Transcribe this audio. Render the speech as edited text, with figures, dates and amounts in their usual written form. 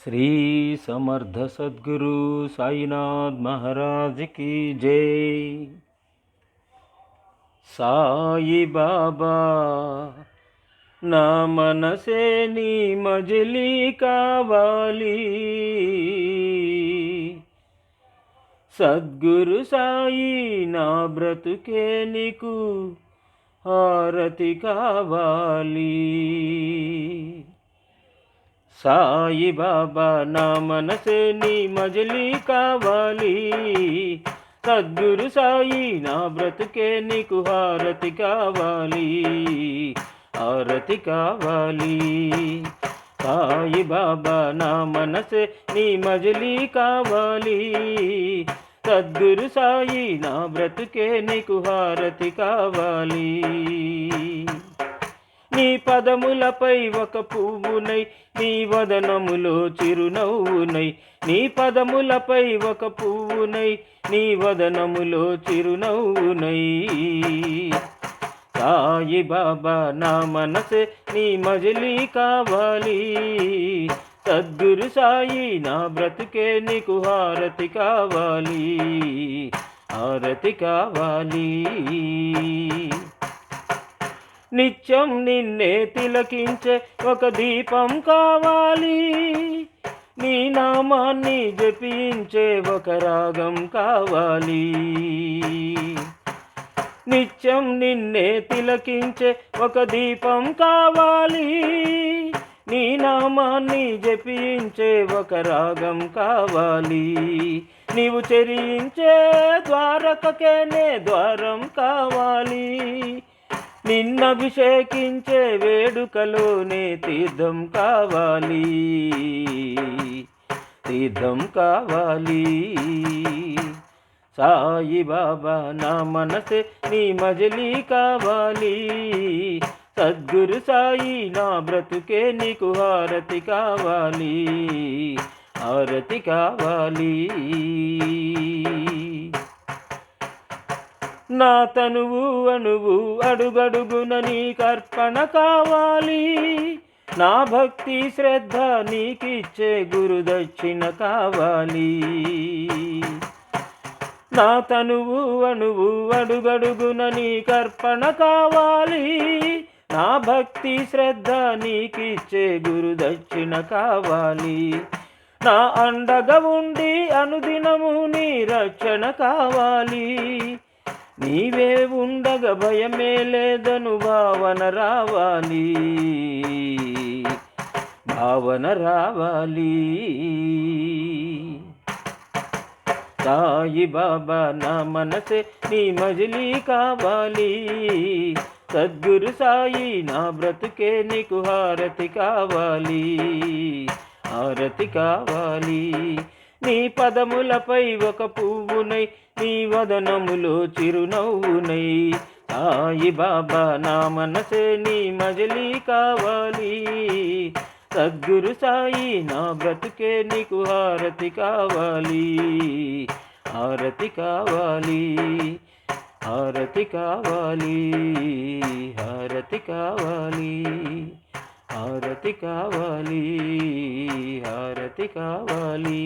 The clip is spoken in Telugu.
श्री समर्थ सद्गुरु साईनाथ महाराज की जय। साई बाबा ना मनसे नी मजली कावाली, सद्गुरु साई ना ब्रतुके नीकु హారతి కావాలి। సాయి బాబా నా మనసే నీ మజిలీ కావాలి, సద్గురు సాయి నా బ్రతుకే నీకు హారతి కావాలి, హారతి కావాలి। సాయి బాబా నా మనసే నీ మజిలీ కావాలి, సద్గురు సాయి నా బ్రతుకే నీకు హారతి కావాలి। నీ పదములపై ఒక పువ్వునై, నీ వదనములో చిరునవ్వునై, నీ పదములపై ఒక పువ్వునై, నీ వదనములో చిరునవ్వునై। సాయి బాబా నా మనసే నీ మజిలీ కావాలి, సద్గురు సాయి నా బ్రతుకే నీకు హారతి కావాలి, హారతి కావాలి। నిత్యం నిన్నే తిలకించే ఒక దీపం కావాలి, నీ నామాన్ని జపించే ఒక రాగం కావాలి। నిత్యం నిన్నే తిలకించే ఒక దీపం కావాలి, నీ నామాన్ని జపించే ఒక రాగం కావాలి। నీవు చెరించే ద్వారకకేనే ద్వారం కావాలి, నిన్నభిషేకించే వేడుకలోనే తీర్థం కావాలి, తీర్థం కావాలి। సాయి బాబా నా మనసే నీ మజిలీ కావాలి, సద్గురు సాయి నా బ్రతుకే నీకు హారతి కావాలి, హారతి కావాలి। నా తనువు అణువు అడుగడుగున నీకర్పణ కావాలి, నా భక్తి శ్రద్ధ నీకిచ్చే గురుదక్షిణ కావాలి। నా తనువు అణువు అడుగడుగున నీకర్పణ కావాలి, నా భక్తి శ్రద్ధ నీకిచ్చే గురుదక్షిణ కావాలి। నా అండగా ఉండి అనుదినము నీ రక్షణ కావాలి, నీవే ఉండగా భయమే లేదను భావన రావాలి, భావన రావాలి। సాయి బాబా నా మనసే నీ మజిలీ కావాలి, సద్గురు సాయి నా బ్రతుకే నీకు హారతి కావాలి, హారతి కావాలి। నీ పదములపై ఒక పువ్వునై, నీ వదనములో చిరునవ్వునై, సాయి బాబా నా మనసే నీ మజిలీ కావాలి, సద్గురు సాయి నా బ్రతుకే నీకు హారతి కావాలి, హారతి కావాలి, హారతి కావాలి, హారతి కావాలి, హారతి కావాలి, హారతి కావాలి।